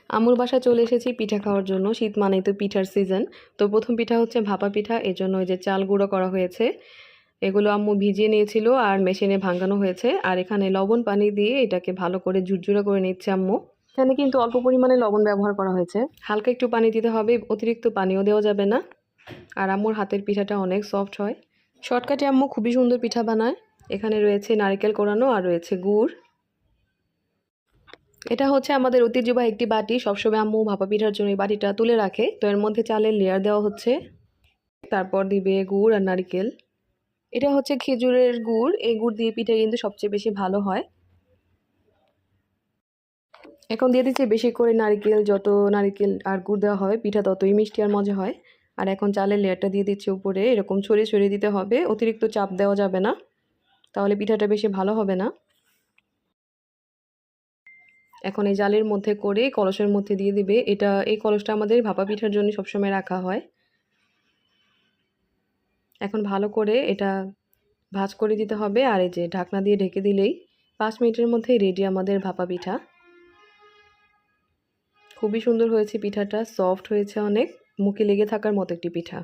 আম্মুর বাসায় চলে এসেছি পিঠা খাওয়ার জন্য। শীত মানেই তো পিঠার সিজন। তো প্রথম পিঠা হচ্ছে ভাপা পিঠা, এজন্য ওই যে চাল গুঁড়ো করা হয়েছে। এগুলো আম্মু ভিজিয়ে নিয়েছিল আর মেশিনে ভাঙানো হয়েছে। আর এখানে লবণ পানি দিয়ে এটাকে ভালো করে ঝুরঝুরা করে নিচ্ছে আম্মু। এখানে কিন্তু অল্প পরিমাণে লবণ ব্যবহার করা হয়েছে, হালকা একটু পানি দিতে হবে, অতিরিক্ত পানিও দেওয়া যাবে না। আর আম্মুর হাতের পিঠাটা অনেক সফট হয়। শর্টকাটে আম্মু খুবই সুন্দর পিঠা বানায়। এখানে রয়েছে নারকেল কোরানো আর রয়েছে গুড়। এটা হচ্ছে আমাদের ঐতিহ্যবাহী একটি বাটি। সবসময় আম্মু ভাপা পিঠার জন্য এই বাটিটা তুলে রাখে। তো এর মধ্যে চালের লেয়ার দেওয়া হচ্ছে, তারপর দিবে গুড় আর নারকেল। এটা হচ্ছে খেজুরের গুড়। এই গুড় দিয়ে পিঠা কিন্তু সবচেয়ে বেশি ভালো হয়। এখন দিয়ে দিচ্ছে বেশি করে নারকেল। যত নারকেল আর গুড় দেওয়া হবে পিঠা ততই মিষ্টি আর মজা হয়। আর এখন চালের লেয়ারটা দিয়ে দিচ্ছে উপরে, এরকম ছড়িয়ে ছড়িয়ে দিতে হবে, অতিরিক্ত চাপ দেওয়া যাবে না, তাহলে পিঠাটা বেশি ভালো হবে না। এখন এই জালের মধ্যে করে কলসের মধ্যে দিয়ে দিবে। এই কলসটা আমাদের ভাপা পিঠার জন্য সবসময় রাখা হয়। এখন ভালো করে এটা ভাঁজ করে দিতে হবে। আর এই যে ঢাকনা দিয়ে ঢেকে দিলেই 5 মিনিটের মধ্যেই রেডি আমাদের ভাপা পিঠা। খুবই সুন্দর হয়েছে পিঠাটা, সফট হয়েছে অনেক, মুখে লেগে থাকার মতো একটি পিঠা।